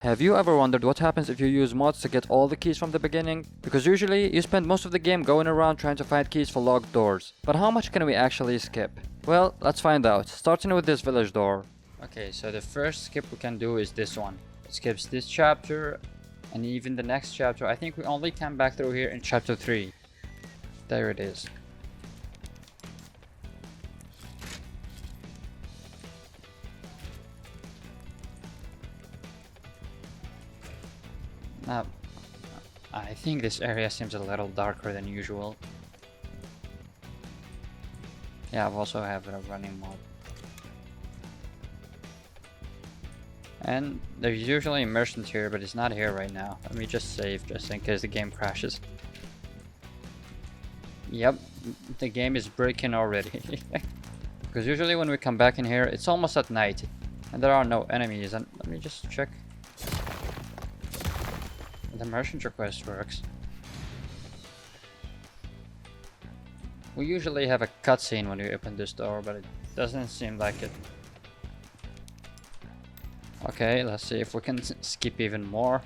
Have you ever wondered what happens if you use mods to get all the keys from the beginning? Because usually, you spend most of the game going around trying to find keys for locked doors. But how much can we actually skip? Well, let's find out, starting with this village door. Okay, so the first skip we can do is this one. It skips this chapter, and even the next chapter. I think we only come back through here in chapter 3. There it is. I think this area seems a little darker than usual. Yeah, I've also have a running mod. And there's usually a merchant here, but it's not here right now. Let me just save, just in case the game crashes. Yep, the game is breaking already. Because usually when we come back in here, it's almost at night. And there are no enemies. And let me just check. The merchant request works. We usually have a cutscene when we open this door, but it doesn't seem like it. Okay, let's see if we can skip even more.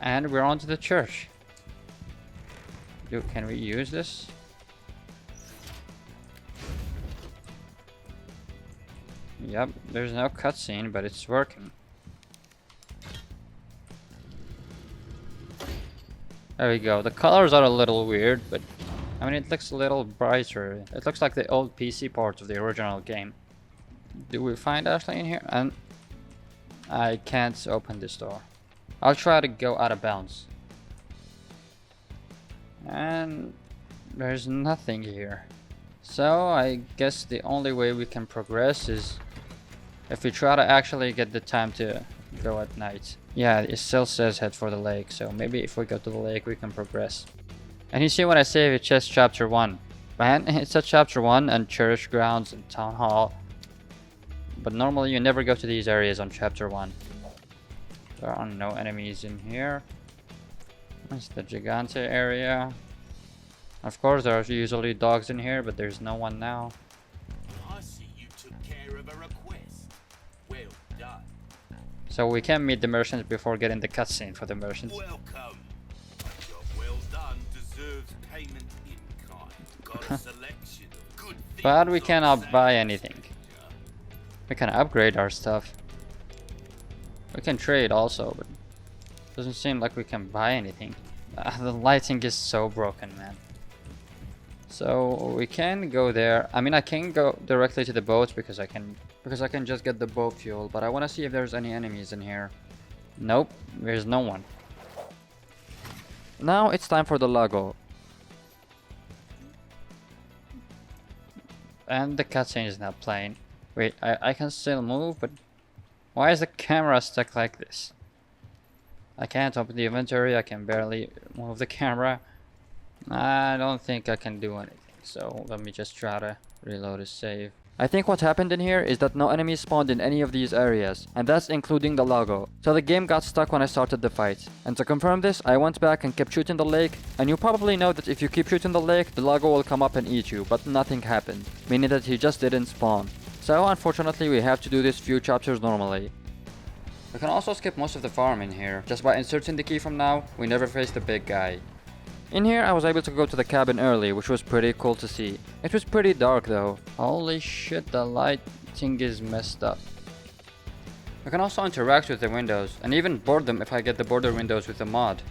And we're on to the church. Can we use this? Yep, there's no cutscene, but it's working. There we go. The colors are a little weird, but I mean, it looks a little brighter. It looks like the old PC part of the original game. Do we find Ashley in here? And I can't open this door. I'll try to go out of bounds. And there's nothing here. So I guess the only way we can progress is if we try to actually get the time to go at night. Yeah, it still says head for the lake, so maybe if we go to the lake we can progress. And you see when I save it's just chapter 1. Man, it's a chapter 1 and church grounds and town hall. But normally you never go to these areas on chapter 1. There are no enemies in here. That's the Gigante area. Of course there are usually dogs in here, but there's no one now. I see you took care of a request. Well done. So we can meet the merchants before getting the cutscene for the merchants. Welcome. A job well done deserves payment in kind. Got a selection of good things. But we on cannot sale. buy anything. We can upgrade our stuff. We can trade also, but doesn't seem like we can buy anything. The lighting is so broken, man. So we can go there. I mean, I can go directly to the boat because I can just get the boat fuel. But I want to see if there's any enemies in here. Nope, there's no one. Now it's time for the Lago. And the cutscene is not playing. Wait, I can still move, but why is the camera stuck like this? I can't open the inventory, I can barely move the camera. I don't think I can do anything, so let me just try to reload a save. I think what happened in here is that no enemies spawned in any of these areas, and that's including the Lago. So the game got stuck when I started the fight. And to confirm this, I went back and kept shooting the lake, and you probably know that if you keep shooting the lake, the Lago will come up and eat you, but nothing happened, meaning that he just didn't spawn. So unfortunately we have to do this few chapters normally. We can also skip most of the farm in here. Just by inserting the key from now, we never face the big guy. In here I was able to go to the cabin early, which was pretty cool to see. It was pretty dark though. Holy shit, the lighting is messed up. We can also interact with the windows, and even board them if I get the border windows with the mod.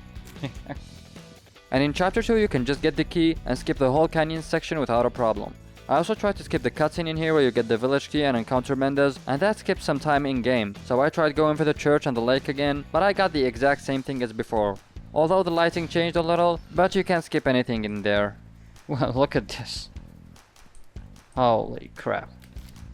And in chapter 2 you can just get the key and skip the whole canyon section without a problem. I also tried to skip the cutscene in here where you get the village key and encounter Mendez, and that skips some time in game, so I tried going for the church and the lake again, but I got the exact same thing as before. Although the lighting changed a little, but you can't skip anything in there. Well, look at this. Holy crap.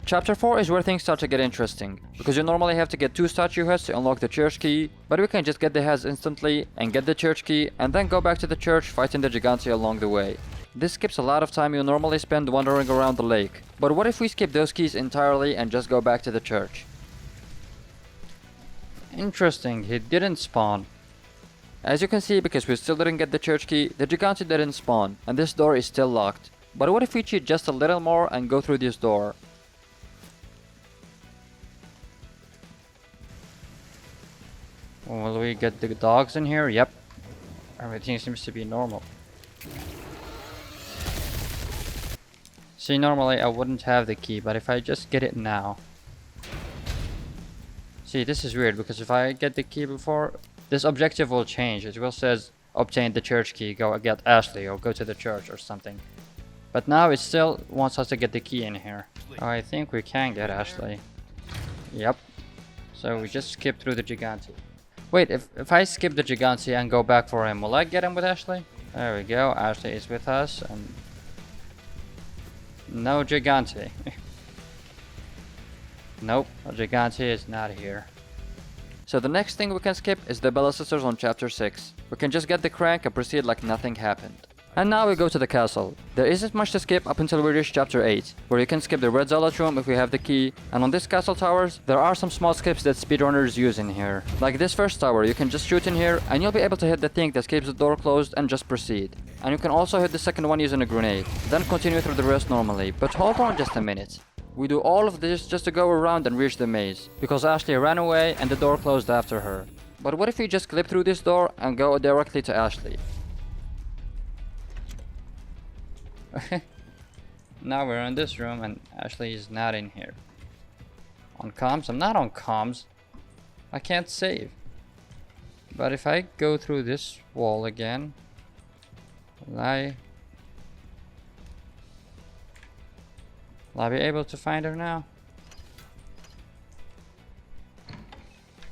Chapter 4 is where things start to get interesting, because you normally have to get 2 statue heads to unlock the church key, but we can just get the heads instantly and get the church key and then go back to the church fighting the Gigante along the way. This skips a lot of time you normally spend wandering around the lake. But what if we skip those keys entirely and just go back to the church? Interesting, he didn't spawn. As you can see, because we still didn't get the church key, the Gigante didn't spawn, and this door is still locked. But what if we cheat just a little more and go through this door? Will we get the dogs in here? Yep. Everything seems to be normal. See, normally I wouldn't have the key, but if I just get it now... See, this is weird, because if I get the key before, this objective will change. It will says, obtain the church key, go get Ashley, or go to the church, or something. But now it still wants us to get the key in here. Oh, I think we can get Ashley. Yep. So we just skip through the Gigante. Wait, if I skip the Gigante and go back for him, will I get him with Ashley? There we go, Ashley is with us, and... no Gigante. Nope, a Gigante is not here. So the next thing we can skip is the Bella Sisters on chapter 6. We can just get the crank and proceed like nothing happened. And now we go to the castle. There isn't much to skip up until we reach chapter 8, where you can skip the red zealot room if we have the key, and on this castle towers, there are some small skips that speedrunners use in here. Like this first tower, you can just shoot in here, and you'll be able to hit the thing that keeps the door closed and just proceed. And you can also hit the second one using a grenade, then continue through the rest normally, but hold on just a minute. We do all of this just to go around and reach the maze, because Ashley ran away and the door closed after her. But what if we just clip through this door and go directly to Ashley? Now we're in this room and Ashley is not in here. On comms? I'm not on comms. I can't save. But if I go through this wall again, will I be able to find her now?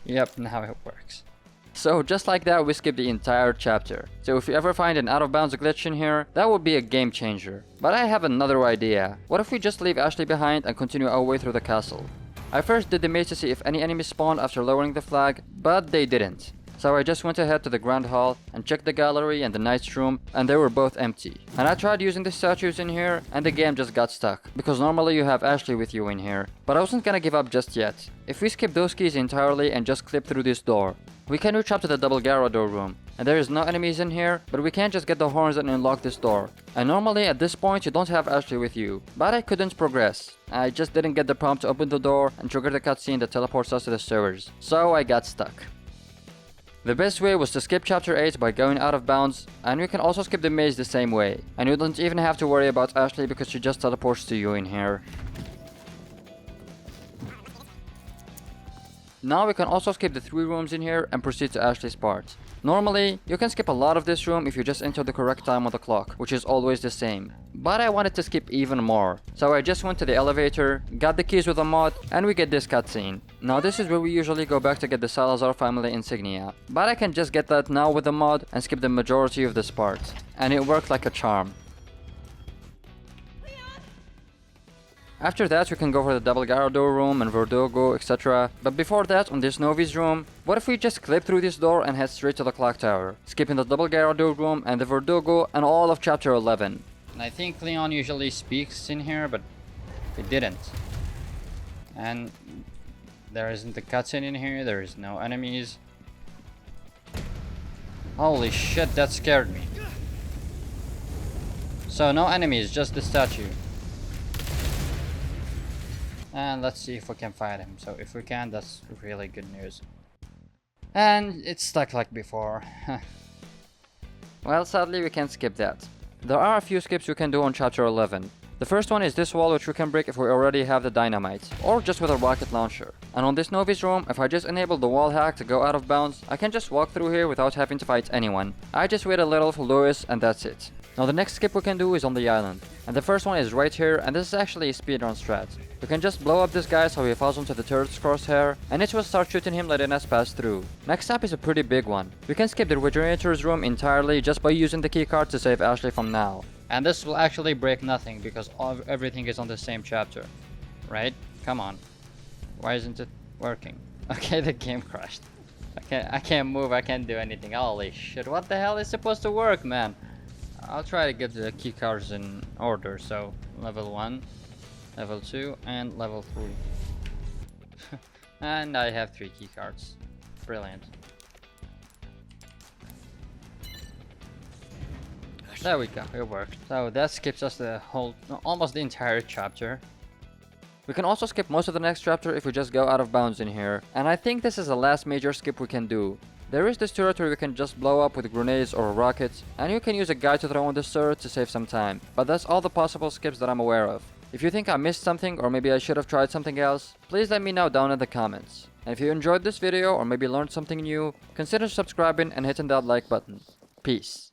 Yep, now it works. So just like that, we skip the entire chapter. So if you ever find an out of bounds glitch in here, that would be a game changer. But I have another idea. What if we just leave Ashley behind and continue our way through the castle? I first did the maze to see if any enemies spawned after lowering the flag, but they didn't. So I just went ahead to the Grand Hall and checked the gallery and the Knight's room, and they were both empty. And I tried using the statues in here, and the game just got stuck, because normally you have Ashley with you in here. But I wasn't gonna give up just yet. If we skip those keys entirely and just clip through this door, we can reach up to the double Garrador room, and there is no enemies in here, but we can't just get the horns and unlock this door. And normally at this point you don't have Ashley with you, but I couldn't progress. I just didn't get the prompt to open the door and trigger the cutscene that teleports us to the servers, so I got stuck. The best way was to skip chapter 8 by going out of bounds, and we can also skip the maze the same way. And you don't even have to worry about Ashley because she just teleports to you in here. Now we can also skip the 3 rooms in here and proceed to Ashley's part. Normally, you can skip a lot of this room if you just enter the correct time on the clock, which is always the same. But I wanted to skip even more, so I just went to the elevator, got the keys with a mod, and we get this cutscene. Now this is where we usually go back to get the Salazar family insignia, but I can just get that now with the mod and skip the majority of this part. And it worked like a charm. After that, we can go for the double Garrador room and Verdugo, etc. But before that, on this Novi's room, what if we just clip through this door and head straight to the clock tower, skipping the double Garrador room and the Verdugo and all of chapter 11. And I think Leon usually speaks in here, but he didn't. And there isn't a cutscene in here, there is no enemies. Holy shit, that scared me. So no enemies, just the statue. And let's see if we can fight him. So if we can, that's really good news. And it's stuck like before. Well, sadly we can't skip that. There are a few skips we can do on chapter 11. The first one is this wall, which we can break if we already have the dynamite, or just with a rocket launcher. And on this Novi's room, if I just enable the wall hack to go out of bounds, I can just walk through here without having to fight anyone. I just wait a little for Lewis and that's it. Now the next skip we can do is on the island. And the first one is right here, and this is actually a speedrun strat. We can just blow up this guy so he falls onto the turret's crosshair, and it will start shooting him letting us pass through. Next up is a pretty big one. We can skip the refrigerator's room entirely just by using the keycard to save Ashley from now. And this will actually break nothing because everything is on the same chapter. Right? Come on. Why isn't it working? Okay, the game crashed. I can't move, I can't do anything. Holy shit, what the hell is supposed to work, man? I'll try to get the keycards in order. So, level 1, level 2, and level 3. And I have 3 keycards. Brilliant. There we go, it worked. So that skips us the whole, no, almost the entire chapter. We can also skip most of the next chapter if we just go out of bounds in here. And I think this is the last major skip we can do. There is this turret where you can just blow up with grenades or rockets, and you can use a guy to throw on this turret to save some time. But that's all the possible skips that I'm aware of. If you think I missed something or maybe I should have tried something else, please let me know down in the comments. And if you enjoyed this video or maybe learned something new, consider subscribing and hitting that like button. Peace.